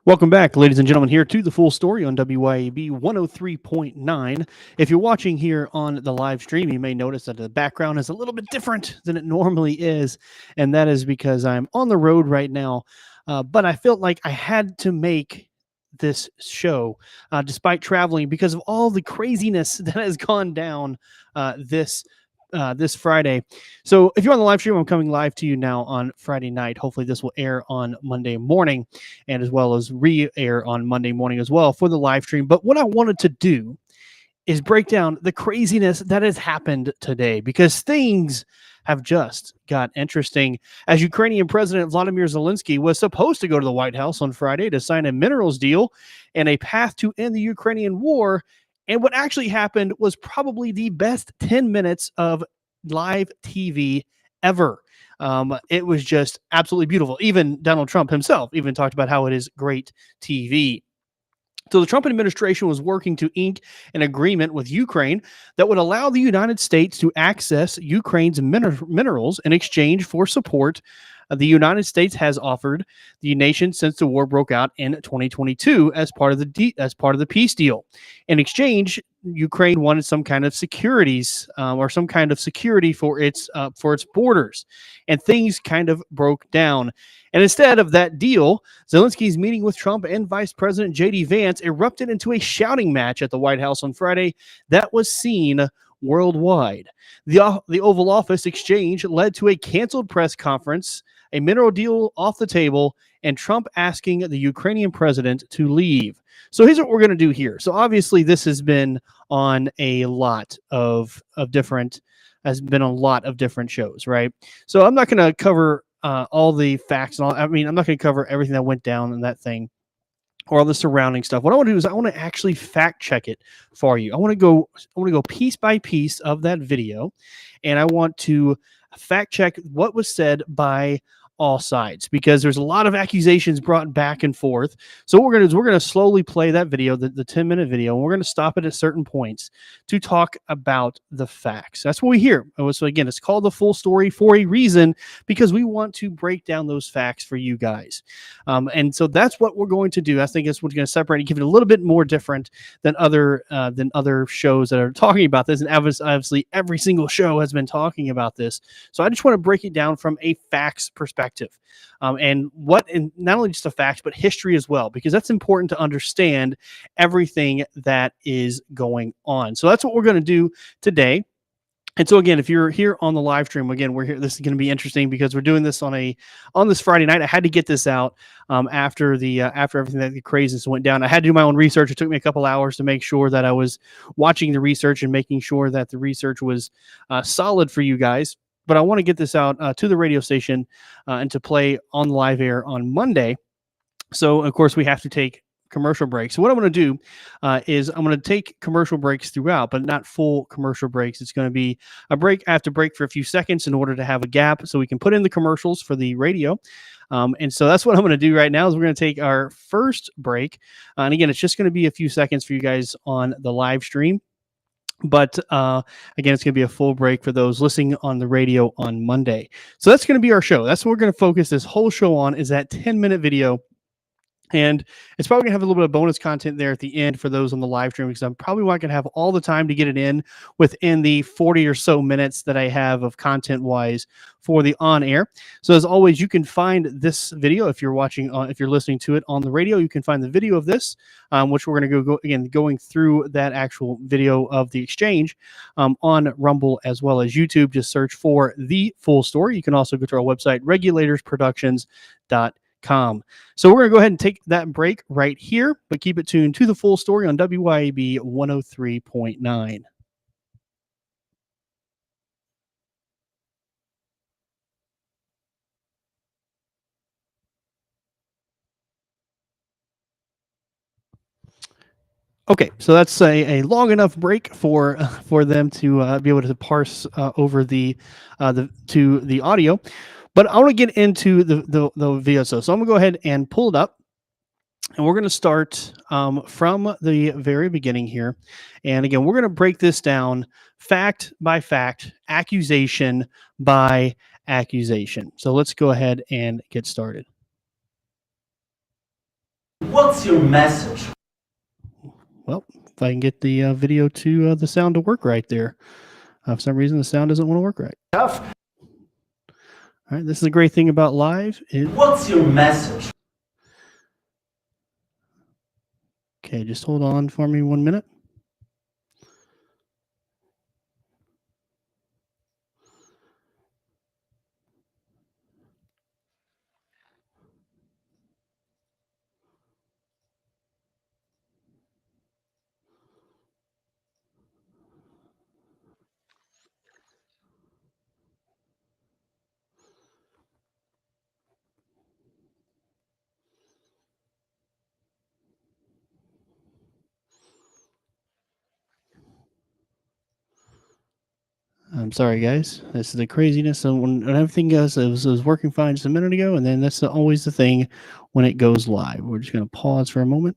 Welcome back, ladies and gentlemen, here to the full story on WYAB 103.9. If you're watching here on the live stream, you may notice that the background is a little bit different than it normally is, and that is because I'm on the road right now. But I felt like I had to make this show despite traveling because of all the craziness that has gone down this Friday. So if you're on the live stream, I'm coming live to you now on Friday night. Hopefully this will air on Monday morning and as well as re-air on Monday morning as well for the live stream. But what I wanted to do is break down the craziness that has happened today because things have just got interesting. As Ukrainian President Volodymyr Zelenskyy was supposed to go to the White House on Friday to sign a minerals deal and a path to end the Ukrainian war, and what actually happened was probably the best 10 minutes of live TV ever. It was just absolutely beautiful. Even Donald Trump himself even talked about how it is great TV. So the Trump administration was working to ink an agreement with Ukraine that would allow the United States to access Ukraine's minerals in exchange for support the United States has offered the nation since the war broke out in 2022 as part of the peace deal. In exchange, Ukraine wanted some kind of securities or some kind of security for its borders, and things kind of broke down. And instead of that deal, Zelensky's meeting with Trump and Vice President J.D. Vance erupted into a shouting match at the White House on Friday that was seen worldwide. The Oval Office exchange led to a canceled press conference, a mineral deal off the table, and Trump asking the Ukrainian president to leave. So here's what we're going to do here. So obviously this has been on a lot of different shows, right? So I'm not going to cover all the facts and all. I mean, I'm not going to cover everything that went down in that thing or all the surrounding stuff. What I want to do is I want to actually fact check it for you. I want to go piece by piece of that video, and I want to fact check what was said by all sides, because there's a lot of accusations brought back and forth. So what we're going to do is we're going to slowly play that video, the 10-minute video, and we're going to stop it at certain points to talk about the facts. That's what we hear. So again, it's called The Full Story for a reason, because we want to break down those facts for you guys. And so that's what we're going to do. I think that's what's going to separate and give it a little bit more different than other shows that are talking about this. And obviously every single show has been talking about this. So I just want to break it down from a facts perspective. And not only just the facts, but history as well, because that's important to understand everything that is going on. So that's what we're going to do today. And so again, if you're here on the live stream, again, we're here. This is going to be interesting because we're doing this on this Friday night. I had to get this out after everything that the craziness went down. I had to do my own research. It took me a couple hours to make sure that I was watching the research and making sure that the research was solid for you guys. But I want to get this out to the radio station and to play on live air on Monday. So, of course, we have to take commercial breaks. So what I'm going to do is I'm going to take commercial breaks throughout, but not full commercial breaks. It's going to be a break. I have to break for a few seconds in order to have a gap so we can put in the commercials for the radio. And so that's what I'm going to do right now is we're going to take our first break. And again, it's just going to be a few seconds for you guys on the live stream. But again, it's going to be a full break for those listening on the radio on Monday. So that's going to be our show. That's what we're going to focus this whole show on, is that 10-minute video. And it's probably going to have a little bit of bonus content there at the end for those on the live stream, because I'm probably not going to have all the time to get it in within the 40 or so minutes that I have of content-wise for the on-air. So as always, you can find this video if you're watching, if you're listening to it on the radio. You can find the video of this, which we're going to going through that actual video of the exchange on Rumble as well as YouTube. Just search for The Full Story. You can also go to our website, regulatorsproductions.com. So we're going to go ahead and take that break right here, but keep it tuned to The Full Story on WYAB 103.9. Okay, so that's a long enough break for them to be able to parse over the audio. But I want to get into the video. So I'm going to go ahead and pull it up. And we're going to start from the very beginning here. And again, we're going to break this down fact by fact, accusation by accusation. So let's go ahead and get started. What's your message? Well, if I can get the video to the sound to work right there. For some reason, the sound doesn't want to work right. Tough. All right, this is the great thing about live. What's your message? Okay, just hold on for me 1 minute. I'm sorry, guys. This is the craziness. So when everything goes, it was working fine just a minute ago, and then that's always the thing when it goes live. We're just going to pause for a moment.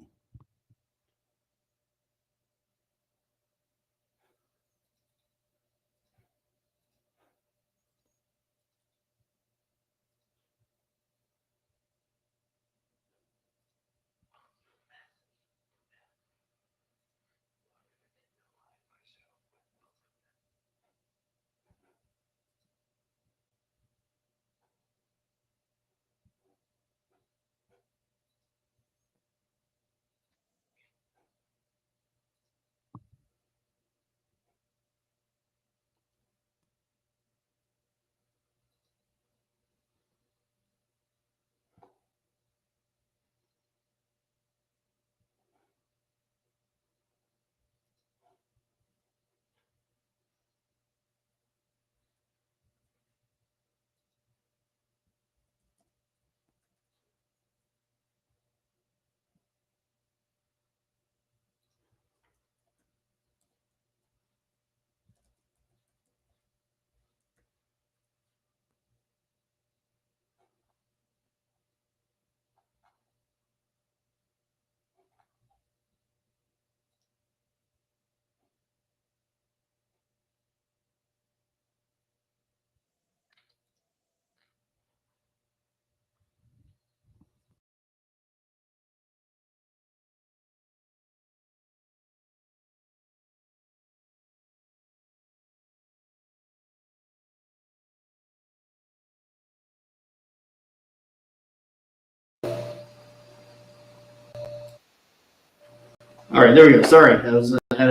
All right, there we go. Sorry, I was had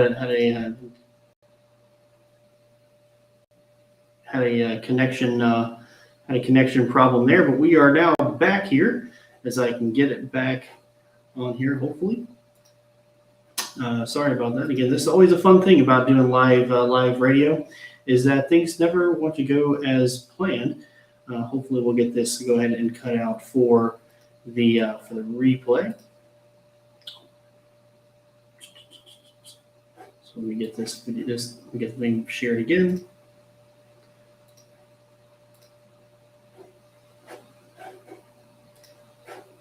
a connection problem there, but we are now back here as I can get it back on here, hopefully. Sorry about that. Again, this is always a fun thing about doing live radio, is that things never want to go as planned. Hopefully, we'll get this to go ahead and cut out for the replay. So we get we get the thing shared again.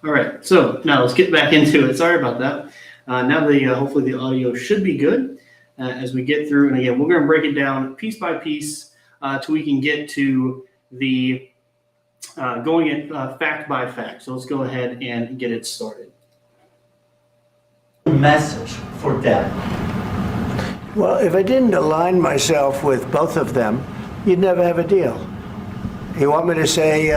All right, so now let's get back into it. Sorry about that. Now hopefully the audio should be good as we get through. And again, we're going to break it down piece by piece till we can get to the going it fact by fact. So let's go ahead and get it started. Message for them. Well, if I didn't align myself with both of them, you'd never have a deal. You want me to say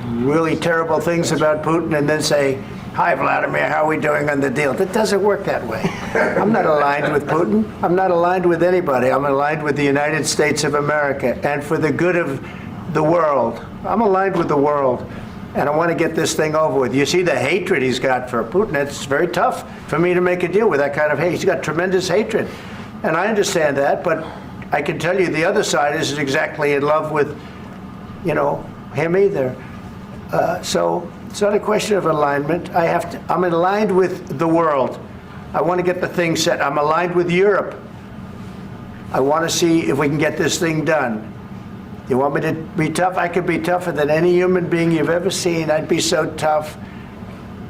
really terrible things about Putin and then say, "Hi, Vladimir, how are we doing on the deal?" That doesn't work that way. I'm not aligned with Putin. I'm not aligned with anybody. I'm aligned with the United States of America. And for the good of the world, I'm aligned with the world. And I want to get this thing over with. You see the hatred he's got for Putin. It's very tough for me to make a deal with that kind of hate. He's got tremendous hatred. And I understand that, but I can tell you the other side isn't exactly in love with, him either. So it's not a question of alignment. I'm aligned with the world. I want to get the thing set. I'm aligned with Europe. I want to see if we can get this thing done. You want me to be tough? I could be tougher than any human being you've ever seen. I'd be so tough.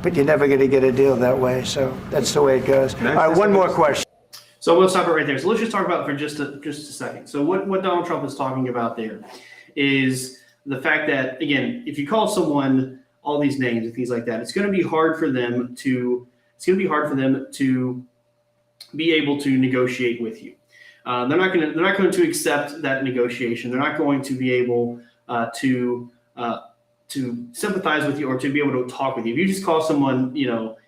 But you're never going to get a deal that way. So that's the way it goes. All right, one more question. So we'll stop it right there. So let's just talk about it for just a second. So what Donald Trump is talking about there is the fact that, again, if you call someone all these names and things like that. It's going to be hard for them to be able to negotiate with you. They're not going to accept that negotiation. They're not going to be able to sympathize with you or to be able to talk with you. If you just call someone,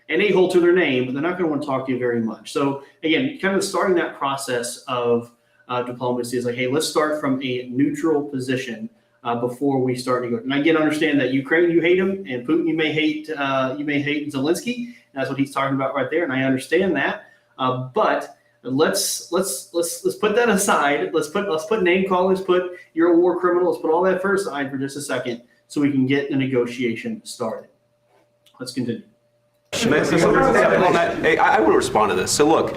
an a-hole to their name, they're not going to want to talk to you very much. So again, kind of starting that process of diplomacy is like, hey, let's start from a neutral position before we start negotiating. And I get to understand that Ukraine, you hate him, and Putin, you may hate Zelenskyy. And that's what he's talking about right there, and I understand that. But let's put that aside. Let's put name calling. Let's put you're a war criminal. Let's put all that first aside for just a second, so we can get the negotiation started. Let's continue. I want to respond to this. So look,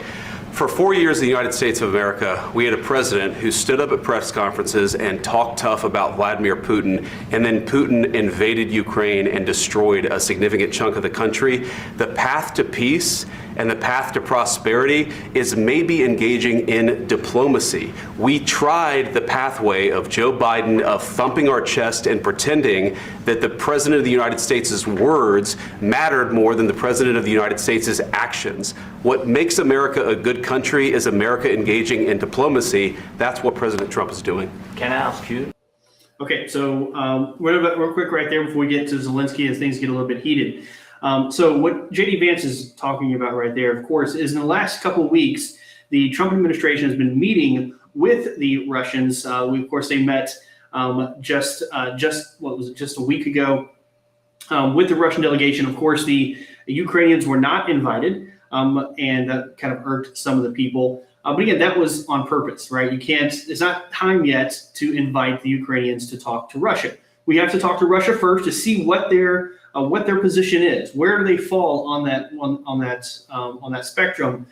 for 4 years in the United States of America, we had a president who stood up at press conferences and talked tough about Vladimir Putin, and then Putin invaded Ukraine and destroyed a significant chunk of the country. The path to peace and the path to prosperity is maybe engaging in diplomacy. We tried the pathway of Joe Biden of thumping our chest and pretending that the President of the United States' words mattered more than the President of the United States' actions. What makes America a good country is America engaging in diplomacy. That's what President Trump is doing. Can I ask you? Okay, so real quick right there before we get to Zelenskyy as things get a little bit heated. So what J.D. Vance is talking about right there, of course, is in the last couple of weeks, the Trump administration has been meeting with the Russians. Of course, they met just a week ago with the Russian delegation. Of course, the Ukrainians were not invited, and that kind of irked some of the people. But again, that was on purpose, right? It's not time yet to invite the Ukrainians to talk to Russia. We have to talk to Russia first to see what their position is. Where do they fall on that spectrum,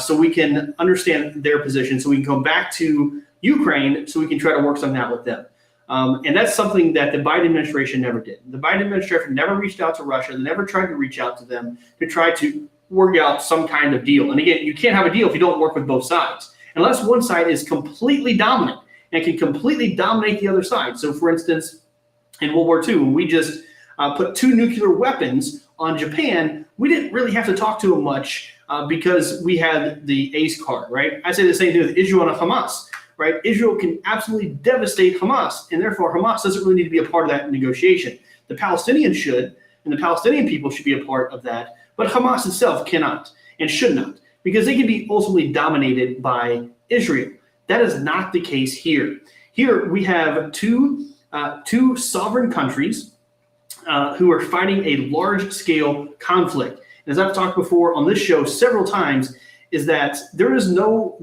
so we can understand their position, so we can come back to Ukraine, so we can try to work something out with them. And that's something that the Biden administration never did. The Biden administration never reached out to Russia. They never tried to reach out to them to try to work out some kind of deal. And again, you can't have a deal if you don't work with both sides, unless one side is completely dominant and can completely dominate the other side. So, for instance, in World War II, when we just put 2 nuclear weapons on Japan, we didn't really have to talk to them much because we had the ace card, right? I say the same thing with Israel and Hamas, right? Israel can absolutely devastate Hamas, and therefore Hamas doesn't really need to be a part of that negotiation. The Palestinians should, and the Palestinian people should be a part of that, but Hamas itself cannot and should not, because they can be ultimately dominated by Israel. That is not the case here. Here we have two sovereign countries who are fighting a large-scale conflict. And as I've talked before on this show several times, is that there is no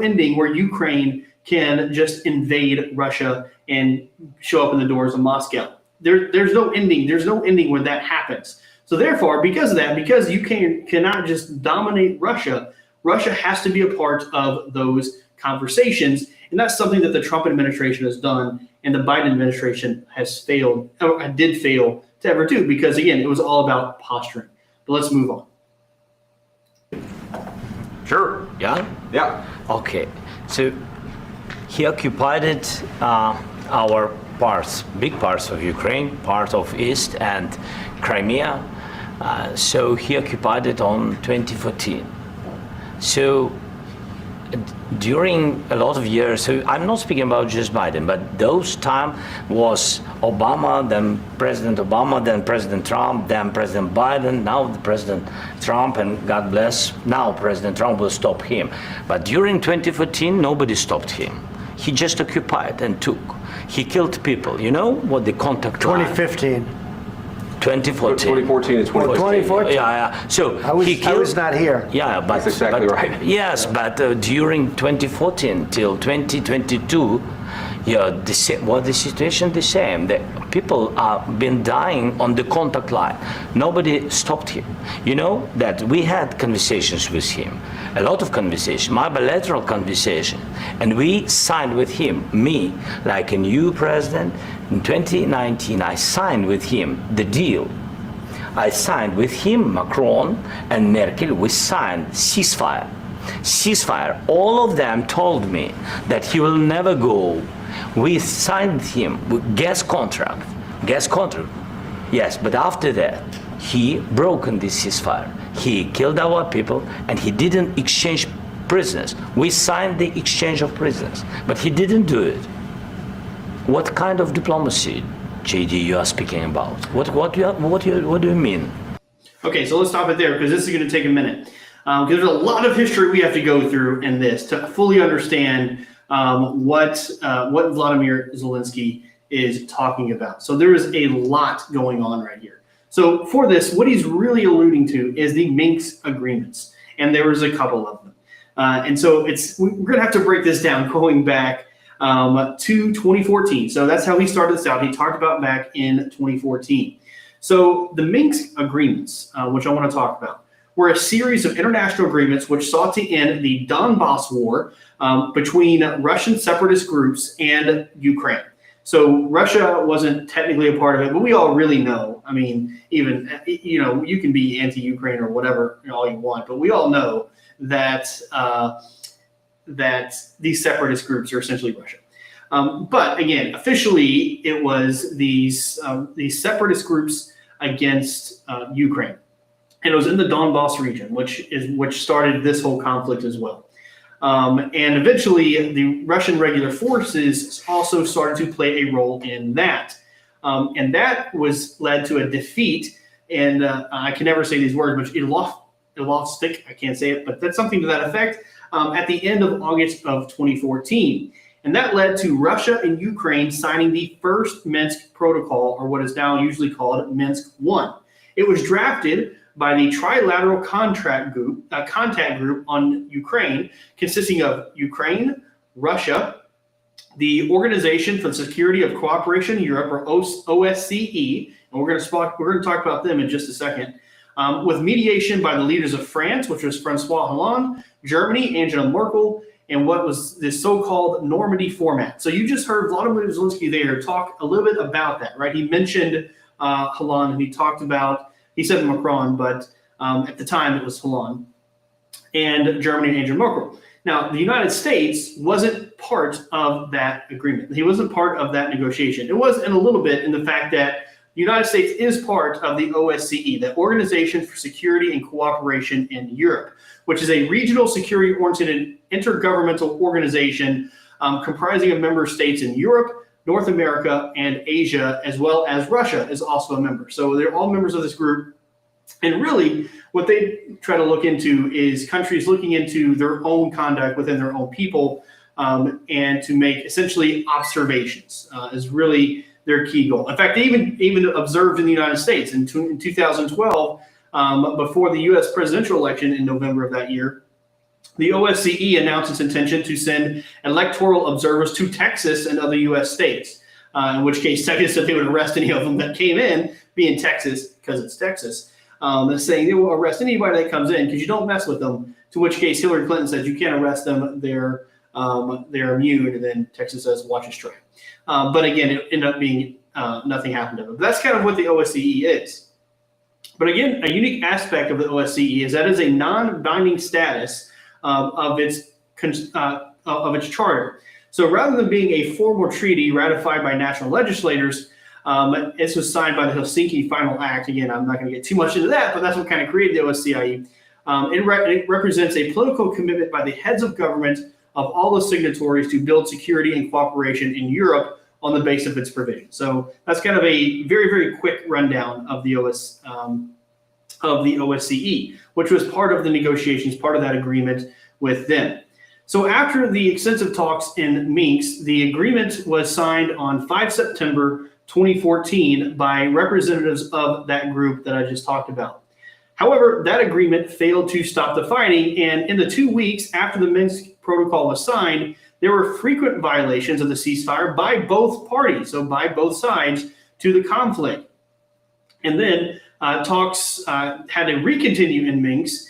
ending where Ukraine can just invade Russia and show up in the doors of Moscow. There's no ending. There's no ending when that happens. So therefore, because of that, because Ukraine cannot just dominate Russia, Russia has to be a part of those conversations. And that's something that the Trump administration has done, and the Biden administration has failed, or did fail to ever do, because again, it was all about posturing. But let's move on. Sure. Yeah? Yeah. Okay. So he occupied our parts, big parts of Ukraine, part of East and Crimea. So he occupied it on 2014. So during a lot of years, so I'm not speaking about just Biden, but those time was Obama, then President Obama, then President Trump, then President Biden, now the President Trump, and God bless, now President Trump will stop him. But during 2014, nobody stopped him. He just occupied and took. He killed people. You know what the contact line? 2015. 2014. 2014 and 2014. 2014. Yeah. So I was not here. Yeah, but that's exactly right. Yes, but during 2014 till 2022, the situation the same. The people have been dying on the contact line. Nobody stopped him. You know that we had conversations with him, a lot of conversation, my bilateral conversation, and we signed with him, me, like a new president. In 2019, I signed with him the deal. I signed with him, Macron and Merkel, we signed ceasefire. Ceasefire. All of them told me that he will never go. We signed him with gas contract. Yes, but after that, he broken this ceasefire. He killed our people, and he didn't exchange prisoners. We signed the exchange of prisoners, but he didn't do it. What kind of diplomacy, JD, you are speaking about? What do you mean? Okay, so let's stop it there because this is going to take a minute. Because there's a lot of history we have to go through in this to fully understand what Volodymyr Zelenskyy is talking about. So there is a lot going on right here. So for this, what he's really alluding to is the Minsk agreements, and there was a couple of them. And so we're going to have to break this down going back to 2014. So that's how he started this out. He talked about back in 2014. So the Minsk agreements, which I want to talk about, were a series of international agreements which sought to end the Donbass war between Russian separatist groups and Ukraine. So Russia wasn't technically a part of it, but we all really know. I mean, even, you can be anti-Ukraine or whatever all you want, but we all know that that these separatist groups are essentially Russia. But again, officially, it was these separatist groups against Ukraine, and it was in the Donbass region, which started this whole conflict as well. And eventually, the Russian regular forces also started to play a role in that, and that was led to a defeat. And I can never say these words, but Ilovstik, I can't say it, but that's something to that effect. At the end of August of 2014. And that led to Russia and Ukraine signing the first Minsk Protocol, or what is now usually called Minsk I. It was drafted by the Trilateral Contact Group on Ukraine, consisting of Ukraine, Russia, the Organization for the Security of Cooperation in Europe, or OSCE, and we're going to talk about them in just a second, with mediation by the leaders of France, which was Francois Hollande, Germany, Angela Merkel, and what was this so-called Normandy format. So you just heard Volodymyr Zelenskyy there talk a little bit about that, right? He mentioned Hollande, and he said Macron, but at the time it was Hollande, and Germany and Angela Merkel. Now, the United States wasn't part of that agreement. He wasn't part of that negotiation. It was in a little bit in the fact that the United States is part of the OSCE, the Organization for Security and Cooperation in Europe, which is a regional security-oriented intergovernmental organization comprising of member states in Europe, North America, and Asia, as well as Russia is also a member. So they're all members of this group. And really, what they try to look into is countries looking into their own conduct within their own people and to make essentially observations is really their key goal. In fact, they even observed in the United States in 2012, before the U.S. presidential election in November of that year, the OSCE announced its intention to send electoral observers to Texas and other U.S. states, in which case Texas said they would arrest any of them that came in, being Texas, because it's Texas, saying they will arrest anybody that comes in because you don't mess with them, to which case Hillary Clinton said you can't arrest them, they're immune, and then Texas says watch us try. But again, it ended up being nothing happened to them. But that's kind of what the OSCE is. But again, a unique aspect of the OSCE is that it is a non-binding status of its charter. So rather than being a formal treaty ratified by national legislators, this was signed by the Helsinki Final Act. Again, I'm not going to get too much into that, but that's what kind of created the OSCE. It represents a political commitment by the heads of government of all the signatories to build security and cooperation in Europe on the basis of its provisions. So that's kind of a very, very quick rundown of the OSCE, which was part of the negotiations, part of that agreement with them. So after the extensive talks in Minsk, the agreement was signed on 5 September 2014 by representatives of that group that I just talked about. However, that agreement failed to stop the fighting, and in the 2 weeks after the Minsk Protocol was signed, there were frequent violations of the ceasefire by both parties, so by both sides to the conflict. And then talks had to recontinue in Minsk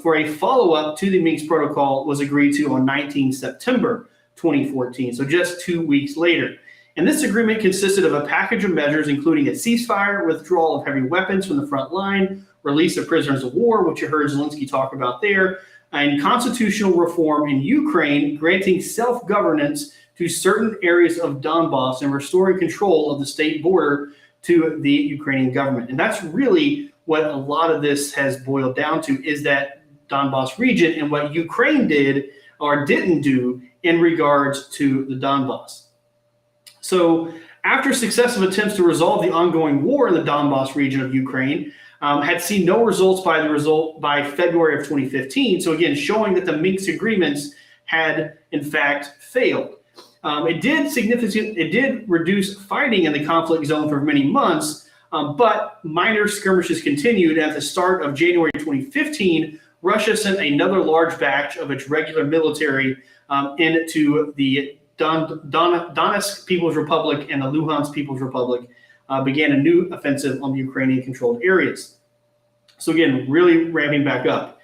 for a follow-up to the Minsk Protocol was agreed to on 19 September 2014, so just 2 weeks later. And this agreement consisted of a package of measures, including a ceasefire, withdrawal of heavy weapons from the front line, release of prisoners of war, which you heard Zelenskyy talk about there, and constitutional reform in Ukraine, granting self-governance to certain areas of Donbass and restoring control of the state border to the Ukrainian government. And that's really what a lot of this has boiled down to, is that Donbass region and what Ukraine did or didn't do in regards to the Donbass. So after successive attempts to resolve the ongoing war in the Donbass region of Ukraine, had seen no results by February of 2015. So again, showing that the Minsk agreements had in fact failed. It did reduce fighting in the conflict zone for many months, but minor skirmishes continued. At the start of January 2015, Russia sent another large batch of its regular military into the Donetsk People's Republic and the Luhansk People's Republic, began a new offensive on the Ukrainian-controlled areas. So again, really ramping back up.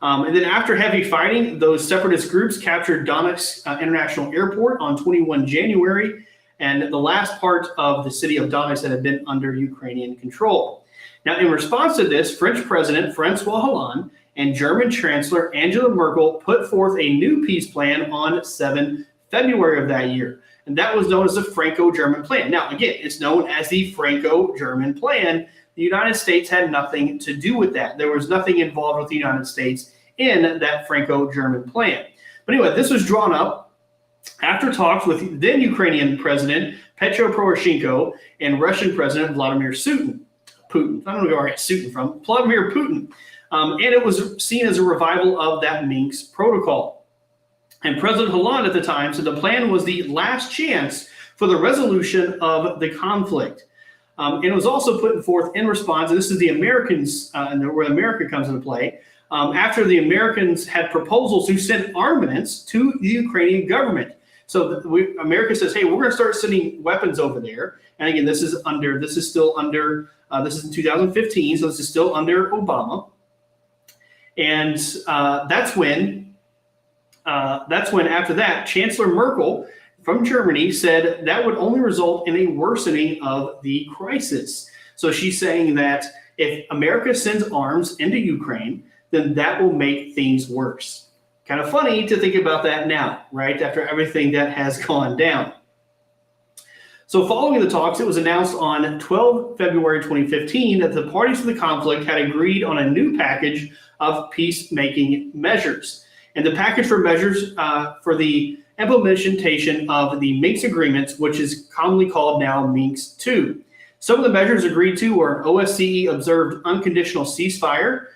And then after heavy fighting, those separatist groups captured Donetsk International Airport on 21 January, and the last part of the city of Donetsk that had been under Ukrainian control. Now, in response to this, French President François Hollande and German Chancellor Angela Merkel put forth a new peace plan on 7 February of that year. And that was known as the Franco-German Plan. Now, again, it's known as the Franco-German Plan. The United States had nothing to do with that. There was nothing involved with the United States in that Franco-German Plan. But anyway, this was drawn up after talks with then Ukrainian President Petro Poroshenko and Russian President Vladimir Putin. I don't know where I got Putin from. Vladimir Putin. And it was seen as a revival of that Minsk protocol. And President Hollande at the time said the plan was the last chance for the resolution of the conflict. And it was also put forth in response, and this is the Americans, and where America comes into play, after the Americans had proposals to send armaments to the Ukrainian government. So America says, hey, we're going to start sending weapons over there. And again, this is in 2015, so this is still under Obama. And that's when after that, Chancellor Merkel from Germany said that would only result in a worsening of the crisis. So she's saying that if America sends arms into Ukraine, then that will make things worse. Kind of funny to think about that now, right? After everything that has gone down. So following the talks, it was announced on 12 February 2015 that the parties to the conflict had agreed on a new package of peacemaking measures. And the package for measures for the implementation of the Minsk agreements, which is commonly called now Minsk II. Some of the measures agreed to were OSCE observed unconditional ceasefire,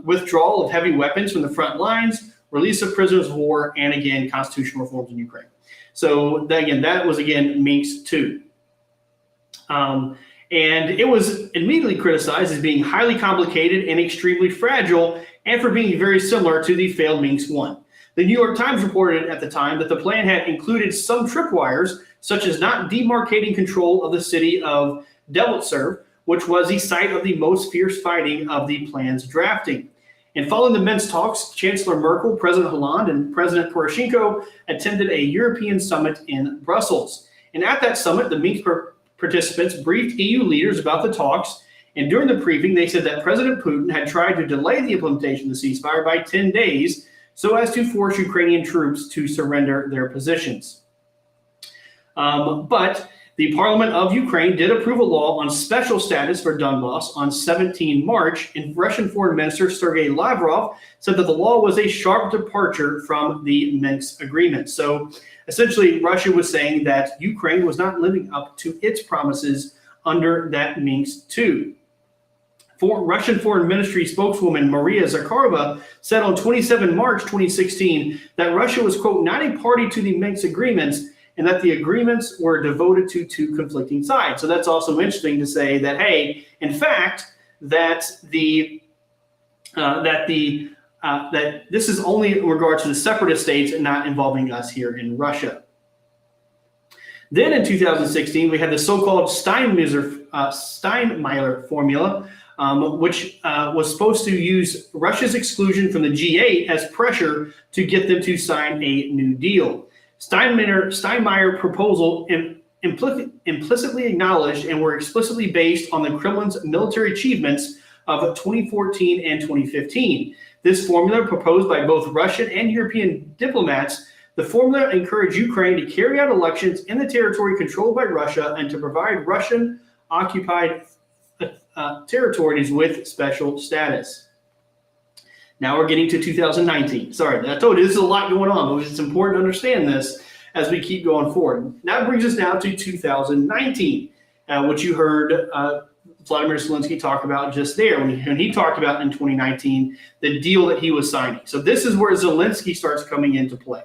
withdrawal of heavy weapons from the front lines, release of prisoners of war, and again, constitutional reforms in Ukraine. So that was Minsk II. And it was immediately criticized as being highly complicated and extremely fragile, and for being very similar to the failed Minsk I. The New York Times reported at the time that the plan had included some tripwires, such as not demarcating control of the city of Debaltseve, which was the site of the most fierce fighting of the plan's drafting. And following the Minsk talks, Chancellor Merkel, President Hollande, and President Poroshenko attended a European summit in Brussels. And at that summit, the Minsk participants briefed EU leaders about the talks. And during the briefing, they said that President Putin had tried to delay the implementation of the ceasefire by 10 days so as to force Ukrainian troops to surrender their positions. But the Parliament of Ukraine did approve a law on special status for Donbass on 17 March, and Russian Foreign Minister Sergei Lavrov said that the law was a sharp departure from the Minsk agreement. So essentially, Russia was saying that Ukraine was not living up to its promises under that Minsk II. Russian Foreign Ministry spokeswoman Maria Zakharova said on 27 March 2016 that Russia was, quote, not a party to the Minsk agreements, and that the agreements were devoted to two conflicting sides. So that's also interesting to say that, hey, in fact, that this is only in regards to the separatist states and not involving us here in Russia. Then in 2016, we had the so-called Steinmeier formula, which was supposed to use Russia's exclusion from the G8 as pressure to get them to sign a new deal. Steinmeier proposal implicitly acknowledged and were explicitly based on the Kremlin's military achievements of 2014 and 2015. This formula, proposed by both Russian and European diplomats, the formula encouraged Ukraine to carry out elections in the territory controlled by Russia and to provide Russian occupied territories with special status. Now we're getting to 2019. Sorry, I told you this is a lot going on, but it's important to understand this as we keep going forward. That brings us now to 2019, which you heard Volodymyr Zelenskyy talk about just there when he talked about in 2019 the deal that he was signing. So this is where Zelenskyy starts coming into play.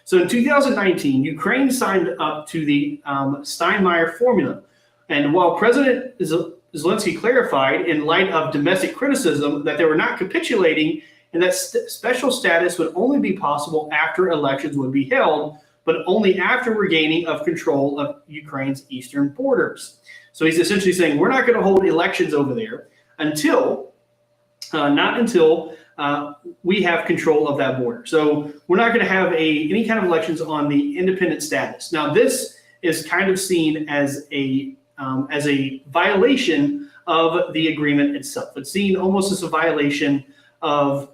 So in 2019, Ukraine signed up to the Steinmeier formula. And while President Zelenskyy clarified in light of domestic criticism that they were not capitulating and that special status would only be possible after elections would be held, but only after regaining of control of Ukraine's eastern borders. So he's essentially saying we're not going to hold elections over there until, not until we have control of that border. So we're not going to have any kind of elections on the independent status. Now this is kind of seen as a violation of the agreement itself. It's seen almost as a violation of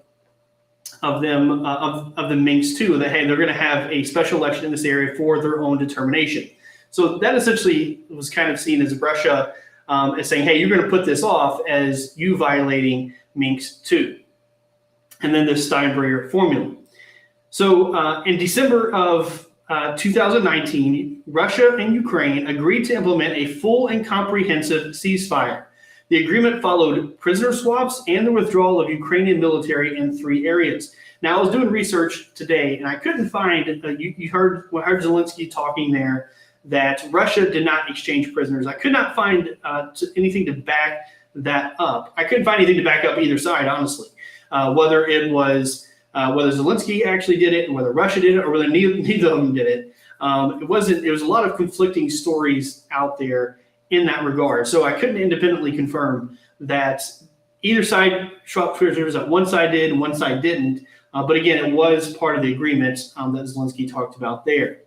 the Minsk too, that hey, they're going to have a special election in this area for their own determination. So that essentially was kind of seen as Russia as saying, hey, you're going to put this off as you violating Minsk too, and then the Steinmeier formula. So in December of 2019, Russia and Ukraine agreed to implement a full and comprehensive ceasefire. The agreement followed prisoner swaps and the withdrawal of Ukrainian military in 3 areas. Now, I was doing research today, and I couldn't find, you heard Zelenskyy talking there, that Russia did not exchange prisoners. I could not find anything to back that up. I couldn't find anything to back up either side, honestly. Whether it was whether Zelenskyy actually did it, and whether Russia did it, or whether neither of them did it. It was a lot of conflicting stories out there in that regard. So I couldn't independently confirm that either side swapped prisoners, that one side did and one side didn't. But again, it was part of the agreement that Zelenskyy talked about there.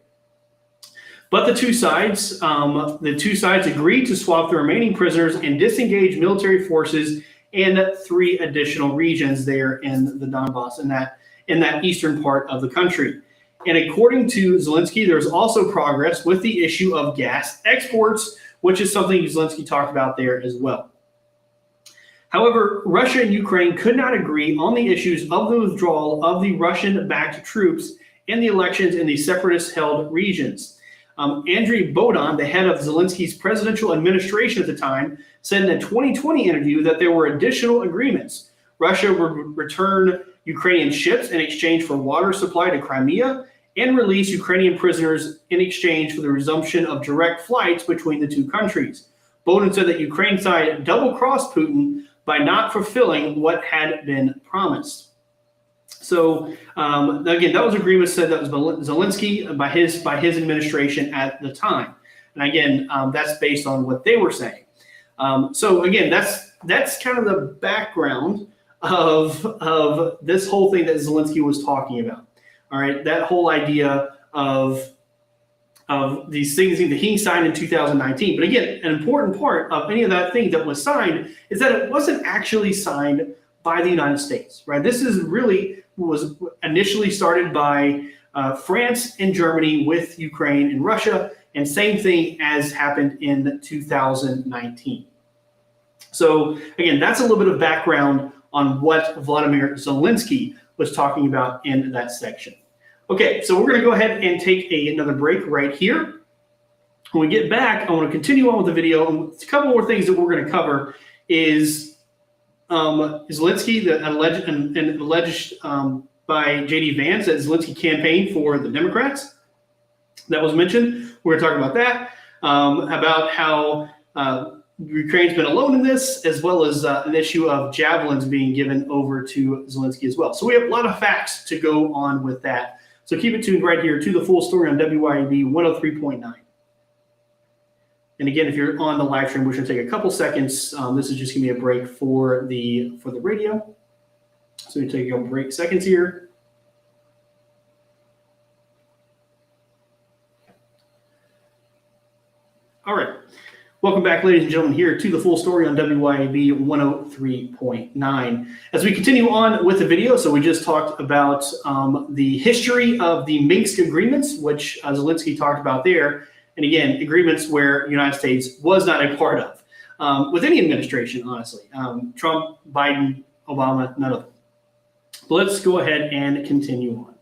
But the two sides agreed to swap the remaining prisoners and disengage military forces in 3 additional regions there in the Donbass, in that eastern part of the country. And according to Zelenskyy, there's also progress with the issue of gas exports, which is something Zelenskyy talked about there as well. However, Russia and Ukraine could not agree on the issues of the withdrawal of the Russian-backed troops and the elections in the separatist-held regions. Andriy Bodan, the head of Zelensky's presidential administration at the time, said in a 2020 interview that there were additional agreements. Russia would return Ukrainian ships in exchange for water supply to Crimea and release Ukrainian prisoners in exchange for the resumption of direct flights between the 2 countries. Bodan said that Ukraine's side double-crossed Putin by not fulfilling what had been promised. So again, that was agreement said that was Zelenskyy by his administration at the time. And again, that's based on what they were saying. So again, that's kind of the background of this whole thing that Zelenskyy was talking about. All right, that whole idea of these things that he signed in 2019. But again, an important part of any of that thing that was signed is that it wasn't actually signed by the United States, right? This was initially started by France and Germany with Ukraine and Russia, and same thing as happened in 2019. So again, that's a little bit of background on what Volodymyr Zelenskyy was talking about in that section. Okay, so we're going to go ahead and take another break right here. When we get back, I want to continue on with the video. And a couple more things that we're going to cover is Zelenskyy, alleged by J.D. Vance, that Zelenskyy campaigned for the Democrats. That was mentioned. We're going to talk about that, about how Ukraine's been alone in this, as well as an issue of javelins being given over to Zelenskyy as well. So we have a lot of facts to go on with that. So keep it tuned right here to the full story on WYAB 103.9. And again, if you're on the live stream, we're going to take a couple seconds. This is just going to be a break for the radio. So we take a couple break seconds here. All right. Welcome back, ladies and gentlemen, here to the full story on WYAB 103.9. As we continue on with the video, so we just talked about the history of the Minsk agreements, which Zelenskyy talked about there. And again, agreements where the United States was not a part of. with any administration, honestly. Trump, Biden, Obama, none of them. But let's go ahead and continue on.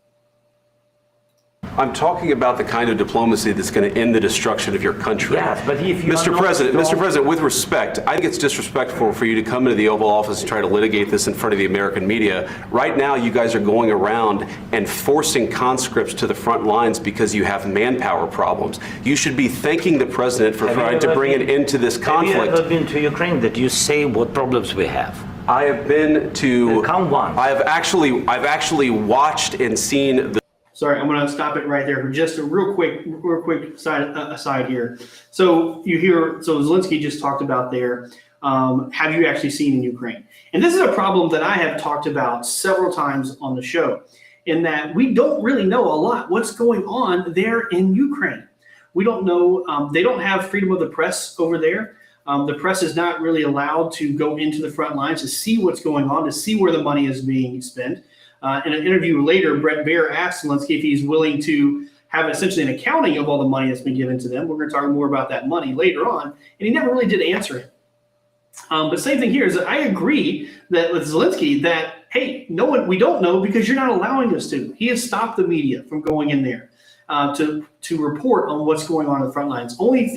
I'm talking about the kind of diplomacy that's going to end the destruction of your country. Yes, but if you Mr. President, with respect, I think it's disrespectful for you to come into the Oval Office and try to litigate this in front of the American media. Right now, you guys are going around and forcing conscripts to the front lines because you have manpower problems. You should be thanking the president for trying to bring an end to this conflict. Have you ever been to Ukraine that you say what problems we have? I have been to. Count one. I've actually watched and seen the. Sorry, I'm going to stop it right there for just a real quick aside here. So Zelenskyy just talked about there. Have you actually seen in Ukraine? And this is a problem that I have talked about several times on the show, in that we don't really know a lot what's going on there in Ukraine. We don't know. They don't have freedom of the press over there. The press is not really allowed to go into the front lines to see what's going on, to see where the money is being spent. In an interview later, Bret Baier asked Zelenskyy if he's willing to have essentially an accounting of all the money that's been given to them. We're going to talk more about that money later on, and he never really did answer him. But same thing here is that I agree that with Zelenskyy that, hey, we don't know because you're not allowing us to. He has stopped the media from going in there to report on what's going on in the front lines. Only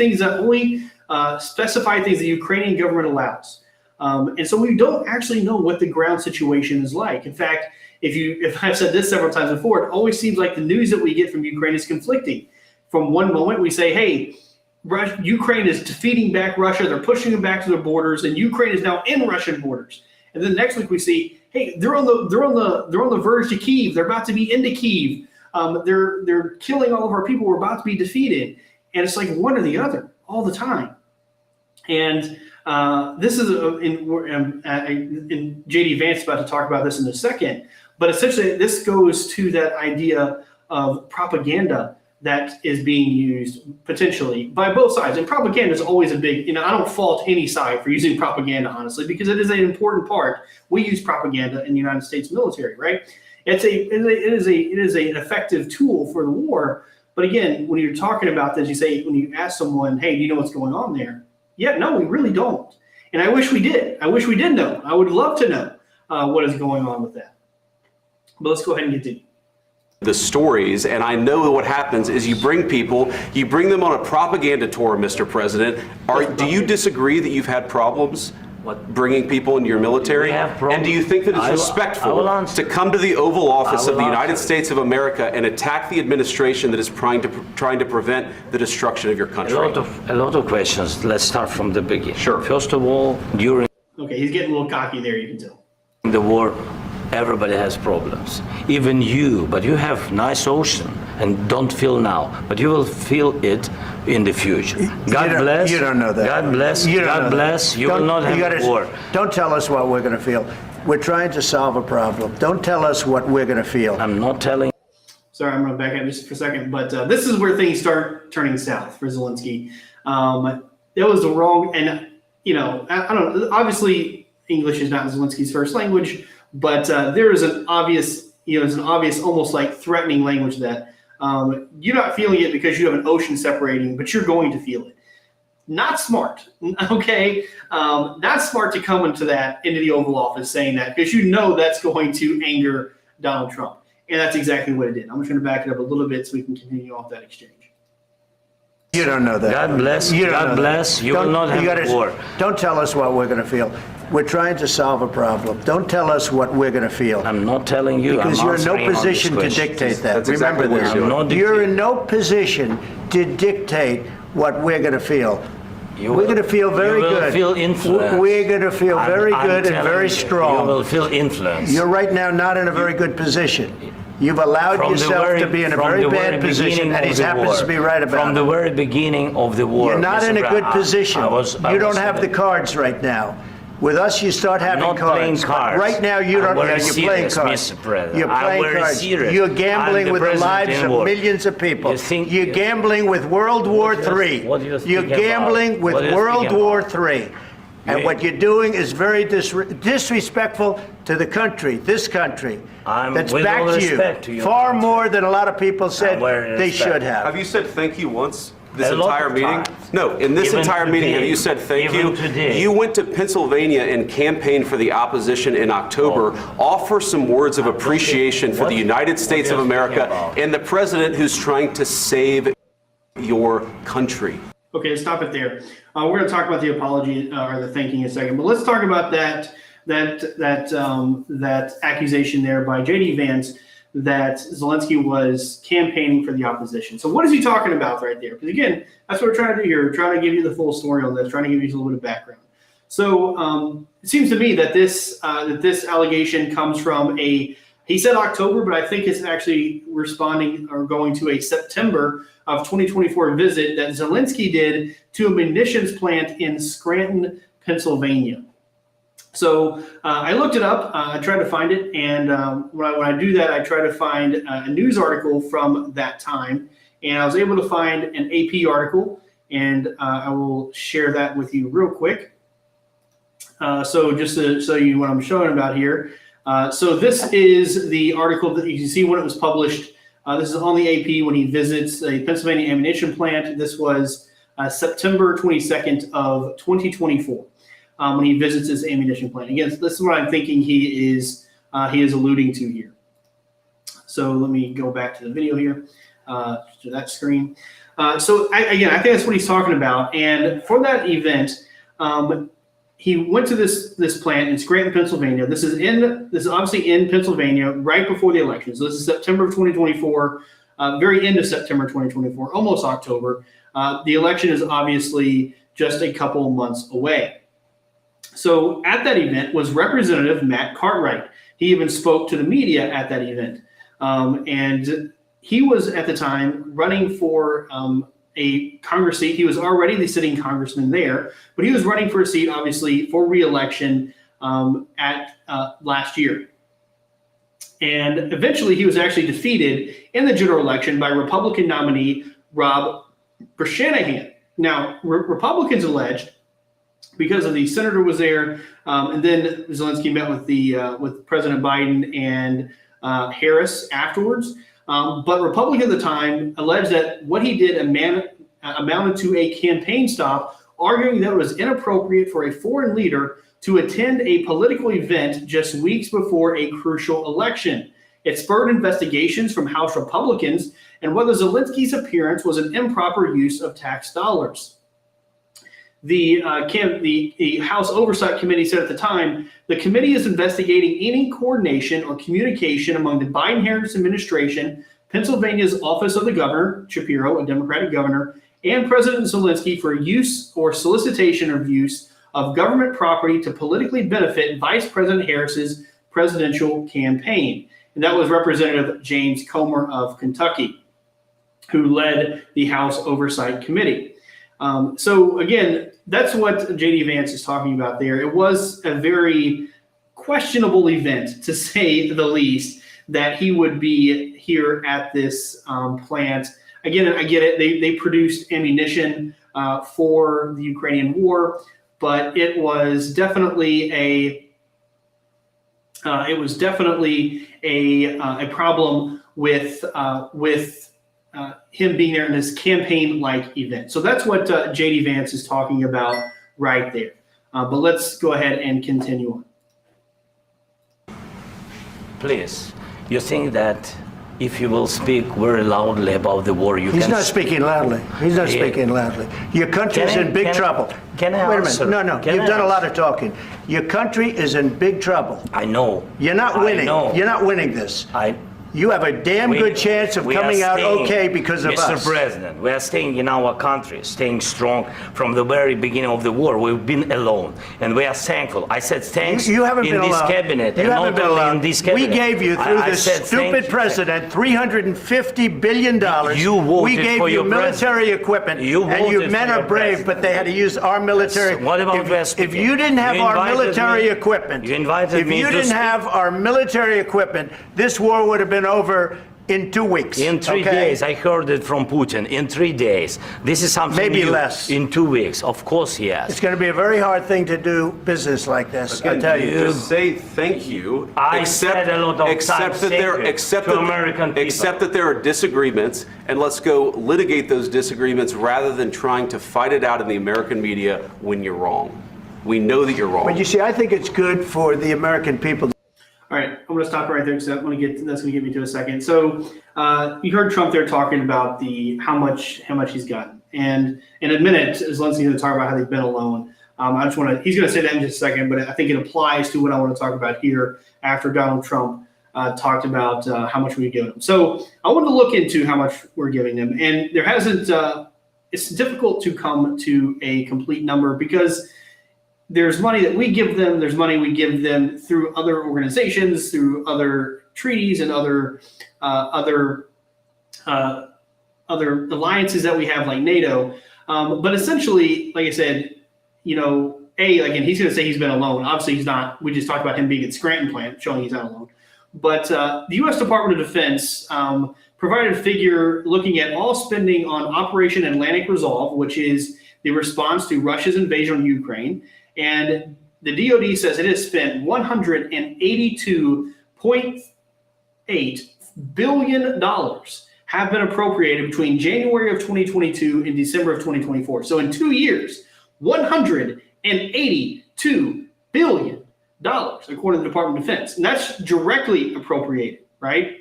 specified things the Ukrainian government allows. And so we don't actually know what the ground situation is like. In fact, if I've said this several times before, it always seems like the news that we get from Ukraine is conflicting. From one moment we say, hey, Ukraine is defeating back Russia, they're pushing them back to their borders, and Ukraine is now in Russian borders. And then next week we see, hey, they're on the verge to Kyiv, they're about to be into Kyiv, they're killing all of our people, we're about to be defeated. And it's like one or the other all the time. And this is in J.D. Vance is about to talk about this in a second, but essentially this goes to that idea of propaganda that is being used potentially by both sides. And propaganda is always a big, I don't fault any side for using propaganda, honestly, because it is an important part. We use propaganda in the United States military, right? It is an effective tool for the war. But again, when you're talking about this, when you ask someone, hey, do you know what's going on there? Yeah, no, we really don't. And I wish we did. I wish we did know. I would love to know what is going on with that. But let's go ahead and continue. The stories, and I know what happens is you bring them on a propaganda tour, Mr. President. Do you disagree that you've had problems bringing people into your military? And do you think that it's respectful to come to the Oval Office of the United States of America and attack the administration that is trying to prevent the destruction of your country? A lot of questions. Let's start from the beginning. Sure. First of all, during Okay, he's getting a little cocky there, you can tell. the war, everybody has problems. Even you, but you have nice ocean and don't feel now, but you will feel it in the future. God bless. You don't know that. God bless. God bless. You will not have war. Don't tell us what we're going to feel. We're trying to solve a problem. Don't tell us what we're going to feel. I'm not telling. Sorry, I'm going to back up just for a second, but this is where things start turning south for Zelenskyy. It was the wrong, and I don't. Obviously, English is not Zelensky's first language, but there is an obvious, almost like threatening language that you're not feeling it because you have an ocean separating, but you're going to feel it. Not smart, okay? Not smart to come into the Oval Office saying that, because that's going to anger Donald Trump. And that's exactly what it did. I'm just going to back it up a little bit so we can continue off that exchange. You don't know that. God bless. God bless. You will not have war. Don't tell us what we're going to feel. We're trying to solve a problem. Don't tell us what we're going to feel. I'm not telling you. Because you're in no position to dictate that. Remember this. You're in no position to dictate what we're going to feel. We're going to feel very good. You will feel influence. We're going to feel very good and very strong. You will feel influence. You're right now not in a very good position. You've allowed yourself to be in a very bad position, and he happens to be right about it. From the very beginning of the war. You're not in a good position. You don't have the cards right now. With us, you start having cards. Playing cards. Right now, you don't. You're playing cards. You're playing cards. You're gambling with the lives of millions of people. You're gambling with World War III. You're gambling with World War III. And what you're doing is very disrespectful to the country, this country, that's back to you, far more than a lot of people said they should have. Have you said thank you once? this A lot entire of meeting? times. No, in this Even entire meeting, have today. you said thank Even you? today. You went to Pennsylvania and campaigned for the opposition in October. Offer some words of appreciation for the United States of America and the president who's trying to save your country. Okay, stop it there. We're going to talk about the apology or the thanking in a second, but let's talk about that accusation there by J.D. Vance that Zelenskyy was campaigning for the opposition. So what is he talking about right there? Because again, that's what we're trying to do here. We're trying to give you the full story on this, trying to give you a little bit of background. So it seems to me that this allegation comes from he said October, but I think it's actually responding or going to a September of 2024 visit that Zelenskyy did to a munitions plant in Scranton, Pennsylvania. So I looked it up, I tried to find it, and when I do that, I try to find a news article from that time, and I was able to find an AP article, and I will share that with you real quick. So just to show you what I'm showing about here. So this is the article that you can see when it was published. This is on the AP when he visits the Pennsylvania ammunition plant. This was September 22nd of 2024 when he visits his ammunition plant. Again, this is what I'm thinking he is alluding to here. So let me go back to the video here, to that screen. So again, I think that's what he's talking about. And for that event, he went to this plant in Scranton, Pennsylvania. This is obviously in Pennsylvania right before the election. So this is September of 2024, very end of September 2024, almost October. The election is obviously just a couple months away. So at that event was Representative Matt Cartwright. He even spoke to the media at that event. And he was at the time running for a Congress seat. He was already the sitting congressman there, but he was running for a seat, obviously, for re-election at last year. And eventually he was actually defeated in the general election by Republican nominee Rob Shanahan. Now, Republicans alleged, because of the senator was there, and then Zelenskyy met with President Biden and Harris afterwards. But Republicans at the time alleged that what he did amounted to a campaign stop, arguing that it was inappropriate for a foreign leader to attend a political event just weeks before a crucial election. It spurred investigations from House Republicans and whether Zelenskyy's appearance was an improper use of tax dollars. The House Oversight Committee said at the time, the committee is investigating any coordination or communication among the Biden-Harris administration, Pennsylvania's Office of the Governor, Shapiro, a Democratic governor, and President Zelenskyy for use or solicitation of use of government property to politically benefit Vice President Harris's presidential campaign. And that was Representative James Comer of Kentucky, who led the House Oversight Committee. So again, that's what J.D. Vance is talking about there. It was a very questionable event, to say the least, that he would be here at this plant. Again, I get it. They produced ammunition for the Ukrainian war, but it was definitely a problem with him being there in this campaign-like event. So that's what J.D. Vance is talking about right there. But let's go ahead and continue on. Please, you think that if you will speak very loudly about the war, you He's can... not speaking loudly. He's not speaking loudly. Your country is in big trouble. Can I Wait a answer? minute. No. You've done a lot of talking. Your country is in big trouble. I know. You're not winning. I know. You're not winning this. You have a damn good chance of coming out okay because of us. Mr. President, we are staying in our country, staying strong from the very beginning of the war. We've been alone, and we are thankful. I said thanks you haven't in been this alone. cabinet, You and haven't not been only alone. in this cabinet. We gave you, through I this said stupid president, $350 billion. You voted we gave for you your military president. equipment, You and you voted men for are your brave, president. but they had to use our military. What about West? If you didn't have our military equipment, you invited if me you to didn't speak. have our military equipment, this war would have been over in 2 weeks. In 3 okay? days, I heard it from Putin. In 3 days, this is something Maybe new. less. In 2 weeks, of course, yes. It's going to be a very hard thing to do business like this. I tell you. Just say thank you. I said a lot of except times that there, thank you except to that, American people. except that there are disagreements, and let's go litigate those disagreements rather than trying to fight it out in the American media when you're wrong. We know that you're wrong. But you see, I think it's good for the American people. All right, I'm going to stop right there because that's going to get me to a second. So you heard Trump there talking about how much he's gotten, and in a minute, Zelensky's going to talk about how they've been alone. He's going to say that in just a second, but I think it applies to what I want to talk about here after Donald Trump talked about how much we've given them. So I want to look into how much we're giving them, and there hasn't. It's difficult to come to a complete number because there's money that we give them. There's money we give them through other organizations, through other treaties, and other alliances that we have, like NATO. But essentially, like I said, again, he's going to say he's been alone. Obviously, he's not. We just talked about him being at Scranton plant, showing he's not alone. But the U.S. Department of Defense provided a figure looking at all spending on Operation Atlantic Resolve, which is the response to Russia's invasion of Ukraine. And the DoD says it has spent $182.8 billion have been appropriated between January of 2022 and December of 2024. So in 2 years, $182 billion, according to the Department of Defense. And that's directly appropriated, right?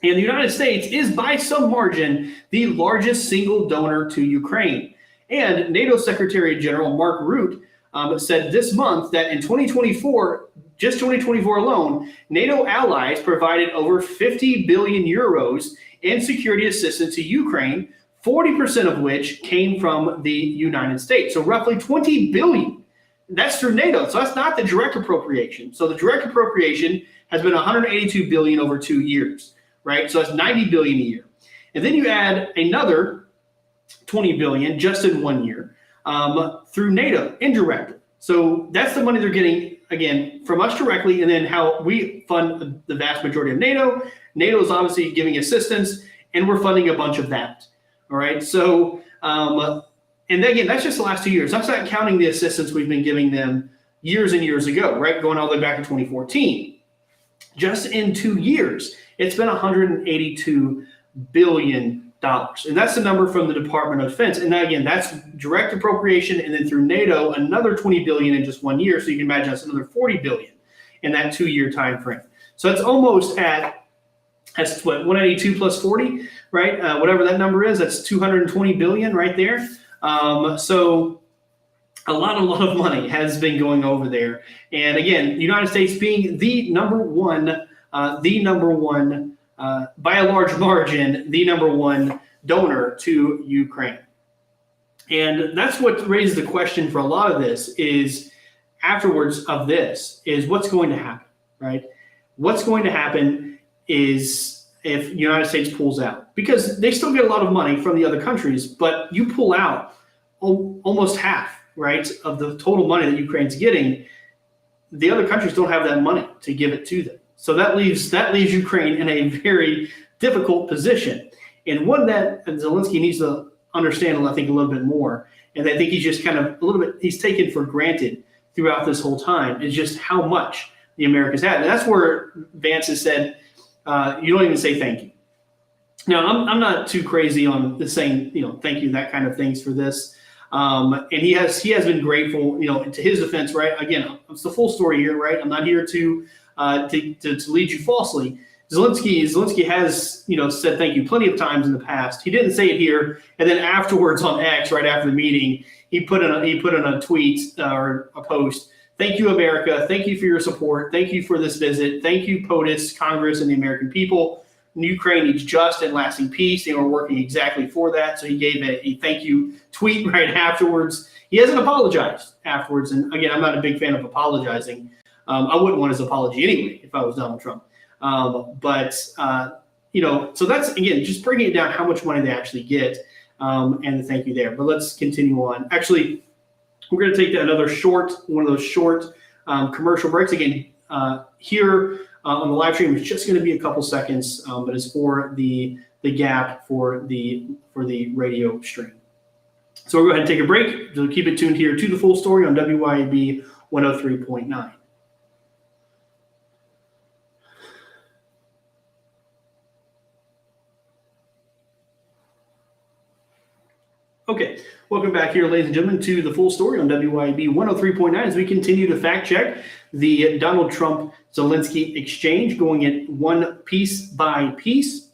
And the United States is, by some margin, the largest single donor to Ukraine. And NATO Secretary General Mark Rutte said this month that in 2024, just 2024 alone, NATO allies provided over 50 billion euros in security assistance to Ukraine, 40% of which came from the United States. So roughly 20 billion. That's through NATO. So that's not the direct appropriation. So the direct appropriation has been 182 billion over 2 years, right? So that's 90 billion a year. And then you add another 20 billion just in 1 year. Through NATO indirectly. So that's the money they're getting, again, from us directly, and then how we fund the vast majority of NATO. NATO is obviously giving assistance, and we're funding a bunch of that. All right. So, and again, that's just the last 2 years. That's not counting the assistance we've been giving them years and years ago, right? Going all the way back to 2014. Just in 2 years, it's been $182 billion. And that's the number from the Department of Defense. And again, that's direct appropriation, and then through NATO, another 20 billion in just 1 year. So you can imagine that's another 40 billion in that 2 year time frame. So that's almost that's what, 182 plus 40, right? Whatever that number is, that's 220 billion right there. So a lot of money has been going over there. And again, the United States being the number one, by a large margin, the number one donor to Ukraine. And that's what raises the question for a lot of this is afterwards of this is what's going to happen, right? What's going to happen is if the United States pulls out, because they still get a lot of money from the other countries, but you pull out almost half, right, of the total money that Ukraine's getting. The other countries don't have that money to give it to them. So that leaves Ukraine in a very difficult position, and one that Zelenskyy needs to understand, I think, a little bit more. And I think he's just kind of he's taken for granted throughout this whole time is just how much the Americans had. And that's where Vance has said, you don't even say thank you. Now, I'm not too crazy on the saying, thank you, that kind of things for this. And he has been grateful, to his defense, right? Again, it's the full story here, right? I'm not here to lead you falsely. Zelenskyy has, said thank you plenty of times in the past. He didn't say it here, and then afterwards on X, right after the meeting, he put in a tweet or a post. Thank you, America. Thank you for your support. Thank you for this visit. Thank you, POTUS, Congress, and the American people. Ukraine needs just and lasting peace. They were working exactly for that. So he gave a thank you tweet right afterwards. He hasn't apologized afterwards. And again, I'm not a big fan of apologizing. I wouldn't want his apology anyway if I was Donald Trump. So that's, again, just breaking it down how much money they actually get and the thank you there. But let's continue on. Actually, we're going to take one of those short commercial breaks. Again, here on the live stream. It's just going to be a couple seconds, but it's for the gap for the radio stream. So we'll go ahead and take a break. So keep it tuned here to The Full Story on WYAB 103.9. Okay, welcome back here, ladies and gentlemen, to The Full Story on WYAB 103.9 as we continue to fact check the Donald Trump-Zelenskyy exchange, going it one piece by piece.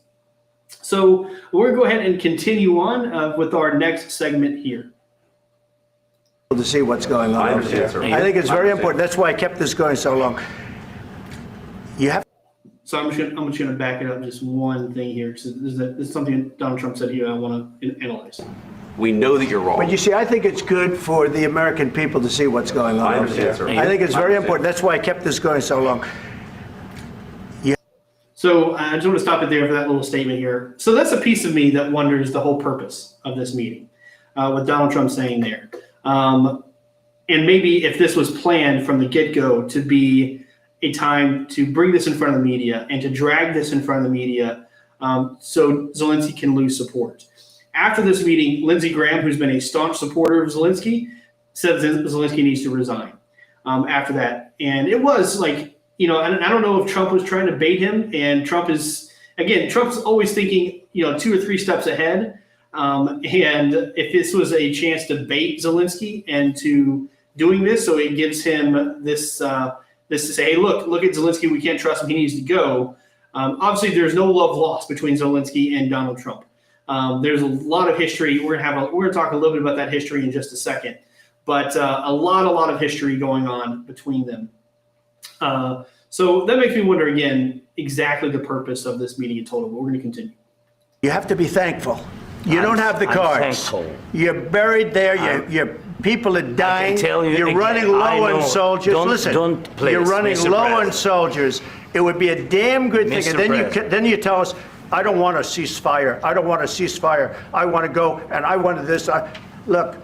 So we're going to go ahead and continue on with our next segment here. To see what's going on. I understand, sir. I think it's very important. That's why I kept this going so long. You have. So I'm just going to back it up just one thing here. So this is something Donald Trump said here I want to analyze. We know that you're wrong. But you see, I think it's good for the American people to see what's going on. I understand, sir. I think it's very important. That's why I kept this going so long. So I just want to stop it there for that little statement here. So that's a piece of me that wonders the whole purpose of this meeting, with Donald Trump saying there. And maybe if this was planned from the get-go to be a time to bring this in front of the media and to drag this in front of the media so Zelenskyy can lose support. After this meeting, Lindsey Graham, who's been a staunch supporter of Zelenskyy, said Zelenskyy needs to resign after that. And it was like, you know, I don't know if Trump was trying to bait him, and Trump's always thinking, you know, 2 or 3 steps ahead. And if this was a chance to bait Zelenskyy into doing this, so it gives him this to say, hey, look at Zelenskyy, we can't trust him, he needs to go. Obviously, there's no love lost between Zelenskyy and Donald Trump. There's a lot of history. We're gonna talk a little bit about that history in just a second, but a lot of history going on between them. So that makes me wonder again exactly the purpose of this meeting in total. But we're going to continue. You have to be thankful. You don't have the cards. Thankful. You're buried there. Your people are dying. You're running low on soldiers. Listen, please, you're running Mr. low President. on soldiers. It would be a damn good thing. Mr. And then you tell us, I don't want a ceasefire. I don't want a ceasefire. I want to go, and I wanted this. Look,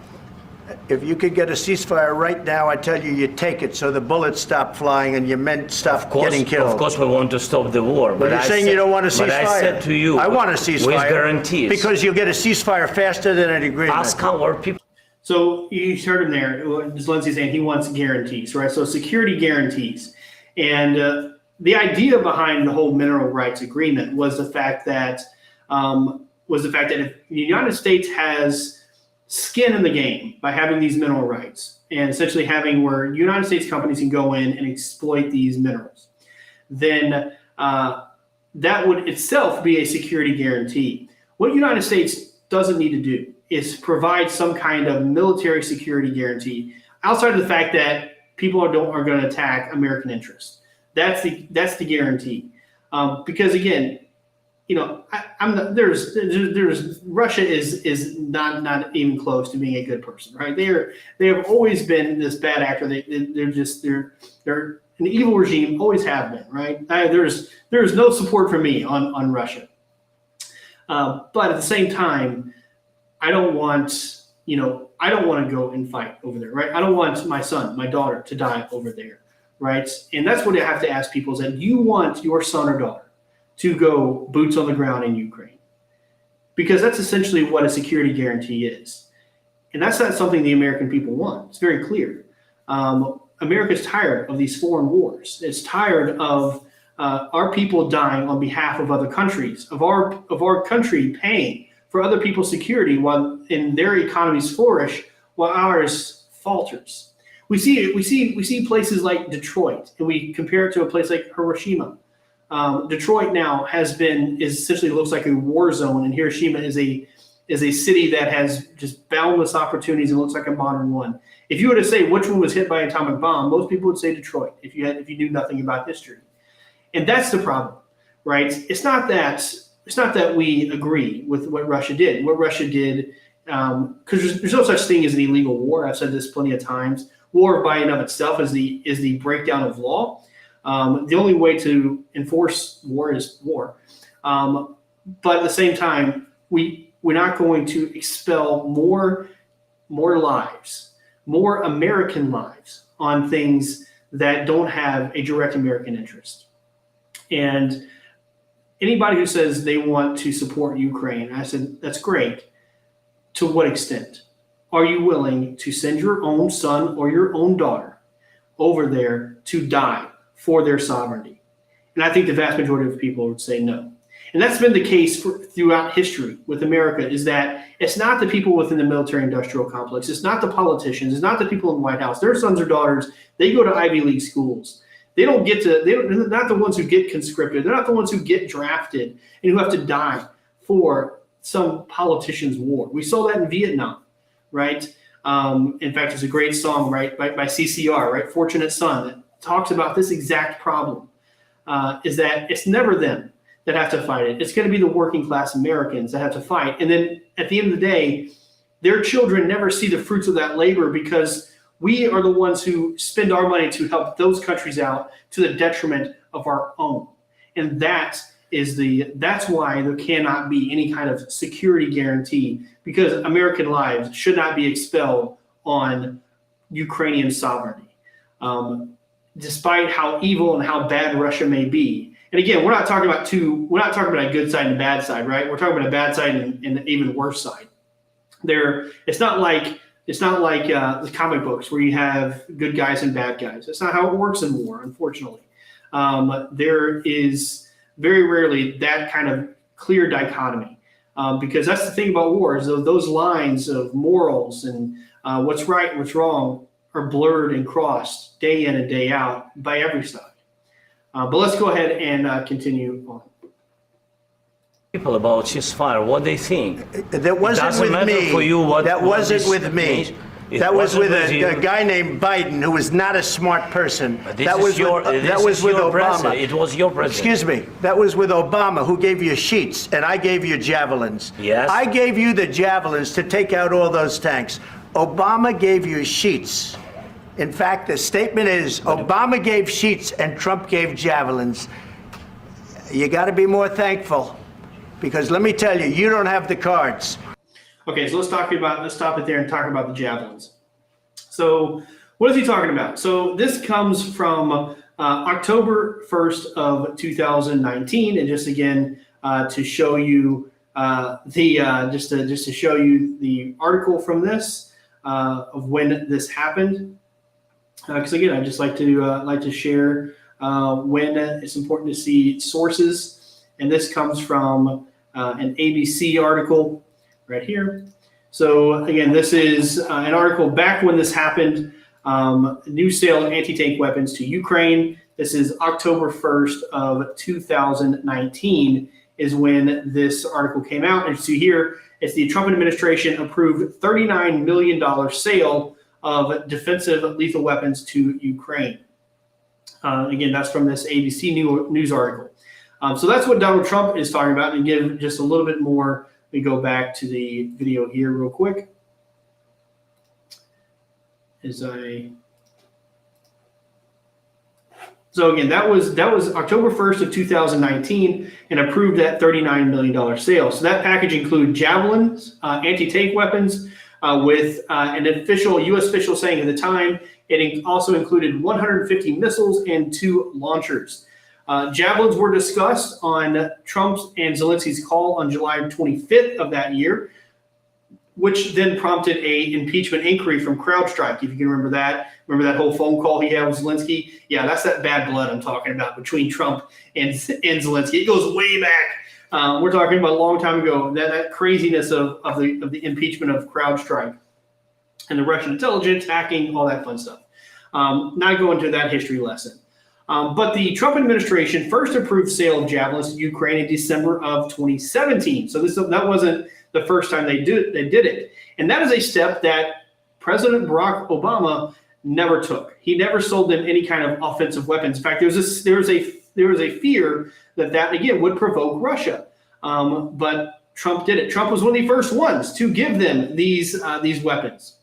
if you could get a ceasefire right now, I tell you, you take it so the bullets stop flying and your men stop getting killed. Of course, we want to stop the war. But you're saying you don't want a ceasefire. But I said to you, I want a ceasefire. with guarantees. Because you'll get a ceasefire faster than an agreement. Ask our people. So you heard him there. Zelenskyy saying he wants guarantees, right? So security guarantees. And the idea behind the whole mineral rights agreement was the fact that if the United States has skin in the game by having these mineral rights and essentially having where United States companies can go in and exploit these minerals, then that would itself be a security guarantee. What the United States doesn't need to do is provide some kind of military security guarantee outside of the fact that people are going to attack American interests. That's the guarantee. Because again, you know, Russia is not even close to being a good person, right? They have always been this bad actor. They're an evil regime, always have been, right? There's no support for me on Russia. But at the same time, I don't want to go and fight over there, right? I don't want my son, my daughter to die over there, right? And that's what I have to ask people is that you want your son or daughter to go boots on the ground in Ukraine, because that's essentially what a security guarantee is. And that's not something the American people want. It's very clear. America's tired of these foreign wars. It's tired of our people dying on behalf of other countries, of our country paying for other people's security while in their economies flourish while ours falters. We see places like Detroit, and we compare it to a place like Hiroshima. Detroit now essentially looks like a war zone, and Hiroshima is a city that has just boundless opportunities and looks like a modern one. If you were to say which one was hit by an atomic bomb, most people would say Detroit if you knew nothing about history. And that's the problem, right? It's not that we agree with what Russia did. What Russia did, because there's no such thing as an illegal war. I've said this plenty of times. War by and of itself is the breakdown of law. The only way to enforce war is war. But at the same time, we're not going to expel more lives, more American lives on things that don't have a direct American interest. And anybody who says they want to support Ukraine, I said, that's great. To what extent? Are you willing to send your own son or your own daughter over there to die for their sovereignty? And I think the vast majority of people would say no. And that's been the case throughout history with America, is that it's not the people within the military-industrial complex. It's not the politicians. It's not the people in the White House. Their sons or daughters, they go to Ivy League schools. They're not the ones who get conscripted. They're not the ones who get drafted and who have to die for some politician's war. We saw that in Vietnam, right? In fact, there's a great song, right, by CCR, right, Fortunate Son, that talks about this exact problem, is that it's never them that have to fight it. It's going to be the working class Americans that have to fight. And then at the end of the day, their children never see the fruits of that labor, because we are the ones who spend our money to help those countries out to the detriment of our own. And that's why there cannot be any kind of security guarantee, because American lives should not be expelled on Ukrainian sovereignty, despite how evil and how bad Russia may be. And again, we're not talking about a good side and a bad side, right? We're talking about a bad side and an even worse side. It's not like the comic books where you have good guys and bad guys. That's not how it works in war, unfortunately. There is very rarely that kind of clear dichotomy, because that's the thing about war, is those lines of morals and what's right and what's wrong are blurred and crossed day in and day out by every side. But let's go ahead and continue on. People about ceasefire, what they think. That wasn't with me. For you what, that what wasn't with me. That was with a guy named Biden, who was not a smart person. That was with Obama. It was your president. Excuse me. That was with Obama, who gave you sheets, and I gave you javelins. Yes. I gave you the javelins to take out all those tanks. Obama gave you sheets. In fact, the statement is Obama gave sheets and Trump gave javelins. You got to be more thankful, because let me tell you, you don't have the cards. Okay, so let's stop it there and talk about the javelins. So what is he talking about? So this comes from October 1st of 2019, and just again to show you just to show you the article from this of when this happened. Because again, I just like to share when it's important to see sources, and this comes from an ABC article right here. So again, this is an article back when this happened. New sale of anti-tank weapons to Ukraine. This is October 1st of 2019 is when this article came out. And you see here, it's the Trump administration approved $39 million sale of defensive lethal weapons to Ukraine. Again, that's from this ABC News article. So that's what Donald Trump is talking about. And give just a little bit more. We go back to the video here real quick. So again, that was October 1st of 2019, and approved that $39 million sale. So that package included javelins, anti-tank weapons, with an official U.S. official saying at the time it also included 150 missiles and 2 launchers. Javelins were discussed on Trump's and Zelensky's call on July 25th of that year, which then prompted a impeachment inquiry from CrowdStrike, if you can remember that. Remember that whole phone call he had with Zelensky? Yeah, that's that bad blood I'm talking about between Trump and Zelensky. It goes way back. We're talking about a long time ago, that craziness of the impeachment of CrowdStrike and the Russian intelligence hacking, all that fun stuff. Not go into that history lesson. But the Trump administration first approved sale of javelins to Ukraine in December of 2017. So that wasn't the first time they did it. And that is a step that President Barack Obama never took. He never sold them any kind of offensive weapons. In fact, there was a fear that again would provoke Russia. But Trump did it. Trump was one of the first ones to give them these weapons.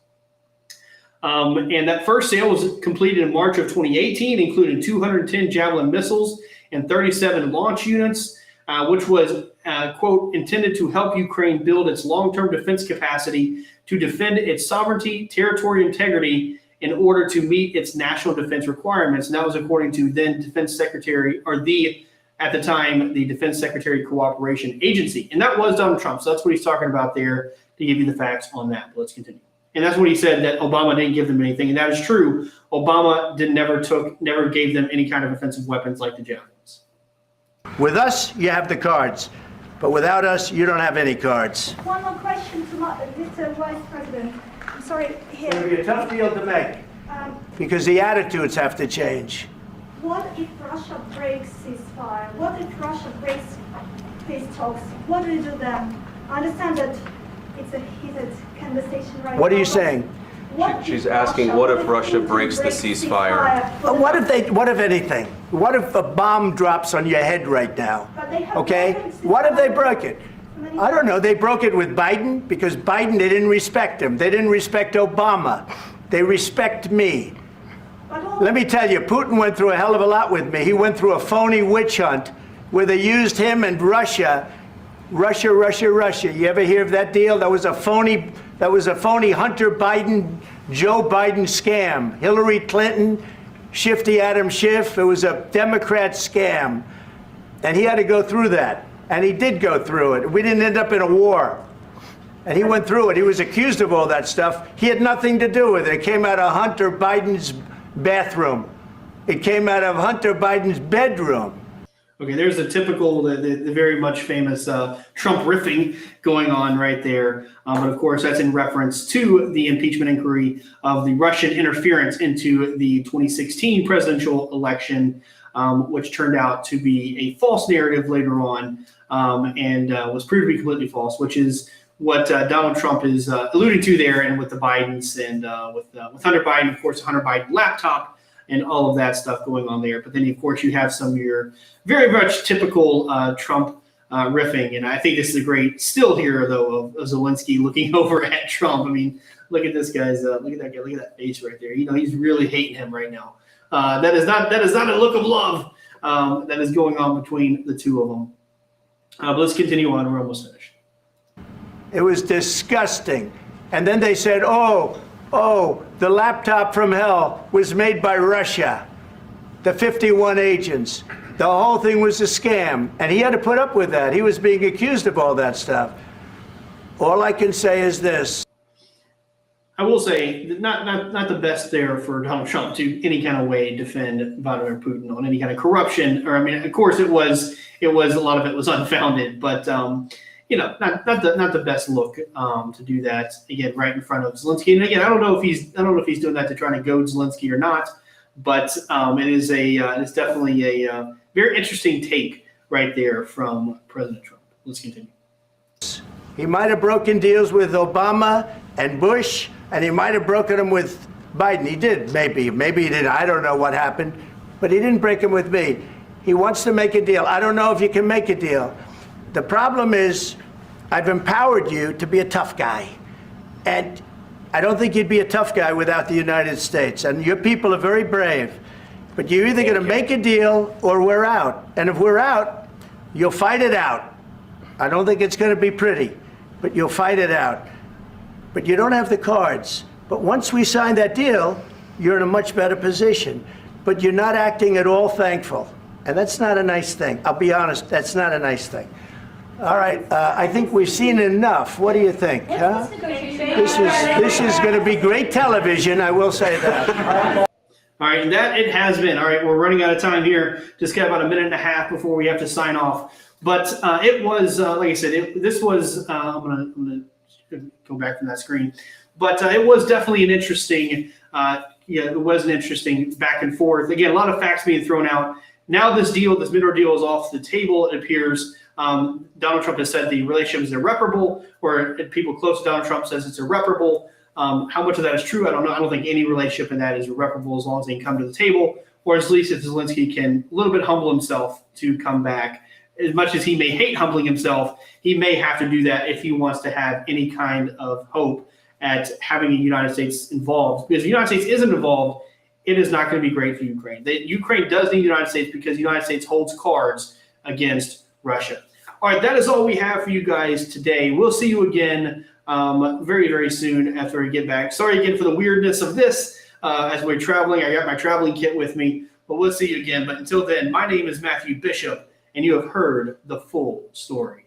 And that first sale was completed in March of 2018, including 210 Javelin missiles and 37 launch units, which was, quote, intended to help Ukraine build its long-term defense capacity to defend its sovereignty, territorial integrity in order to meet its national defense requirements. And that was according to then Defense Secretary, or the at the time, the Defense Secretary Cooperation Agency. And that was Donald Trump. So that's what he's talking about there to give you the facts on that. But let's continue. And that's what he said, that Obama didn't give them anything. And that is true. Obama never gave them any kind of offensive weapons like the Javelins. With us, you have the cards. But without us, you don't have any cards. One more question to Mr. Vice President. I'm sorry, here. It's going to be a tough deal to make because the attitudes have to change. What if Russia breaks ceasefire? What if Russia breaks peace talks? What do you do then? I understand that it's a heated conversation right now. What are you saying? She's asking, what if Russia breaks the ceasefire? What if anything? What if a bomb drops on your head right now? Okay? What if they broke it? I don't know. They broke it with Biden because Biden, they didn't respect him. They didn't respect Obama. They respect me. Let me tell you, Putin went through a hell of a lot with me. He went through a phony witch hunt where they used him and Russia. Russia. You ever hear of that deal? That was a phony Hunter Biden, Joe Biden scam. Hillary Clinton, Shifty Adam Schiff. It was a Democrat scam. And he had to go through that. And he did go through it. We didn't end up in a war. And he went through it. He was accused of all that stuff. He had nothing to do with it. It came out of Hunter Biden's bathroom. It came out of Hunter Biden's bedroom. Okay, there's the typical, the very much famous Trump riffing going on right there. But of course, that's in reference to the impeachment inquiry of the Russian interference into the 2016 presidential election, which turned out to be a false narrative later on and was proved to be completely false, which is what Donald Trump is alluding to there, and with the Bidens and with Hunter Biden, of course, Hunter Biden laptop and all of that stuff going on there. But then, of course, you have some of your very much typical Trump riffing. And I think this is a great still here, though, of Zelenskyy looking over at Trump. I mean, look at this guy's, look at that guy, look at that face right there. You know, he's really hating him right now. That is not a look of love that is going on between the two of them. But let's continue on. We're almost finished. It was disgusting. And then they said, oh, the laptop from hell was made by Russia, the 51 agents. The whole thing was a scam, and he had to put up with that. He was being accused of all that stuff. All I can say is this. I will say, not the best there for Donald Trump to any kind of way defend Vladimir Putin on any kind of corruption. Or, I mean, of course, it was a lot of it was unfounded, but you know, not the best look to do that again right in front of Zelenskyy. And again, I don't know if he's doing that to try to goad Zelenskyy or not, but it's definitely a very interesting take right there from President Trump. Let's continue. He might have broken deals with Obama and Bush, and he might have broken them with Biden. He did, maybe he did. I don't know what happened, but he didn't break them with me. He wants to make a deal. I don't know if you can make a deal. The problem is, I've empowered you to be a tough guy. And I don't think you'd be a tough guy without the United States. And your people are very brave. But you're either going to make a deal or we're out. And if we're out, you'll fight it out. I don't think it's going to be pretty, but you'll fight it out. But you don't have the cards. But once we sign that deal, you're in a much better position. But you're not acting at all thankful. And that's not a nice thing. I'll be honest, that's not a nice thing. All right, I think we've seen enough. What do you think? Huh? This is going to be great television, I will say that. All right, and that it has been. All right, we're running out of time here. Just got about a minute and a half before we have to sign off. But it was, like I said, this was, I'm gonna go back from that screen. But it was definitely an interesting, it was an interesting back and forth. Again, a lot of facts being thrown out. Now this Midor deal is off the table, it appears. Donald Trump has said the relationship is irreparable, or people close to Donald Trump says it's irreparable. How much of that is true, I don't know. I don't think any relationship in that is irreparable as long as they can come to the table, or at least if Zelenskyy can a little bit humble himself to come back. As much as he may hate humbling himself, he may have to do that if he wants to have any kind of hope at having the United States involved. Because if the United States isn't involved, it is not going to be great for Ukraine. Ukraine does need the United States because the United States holds cards against Russia. All right, that is all we have for you guys today. We'll see you again very, very soon after we get back. Sorry again for the weirdness of this as we're traveling. I got my traveling kit with me, but we'll see you again. But until then, my name is Matthew Bishop, and you have heard the full story.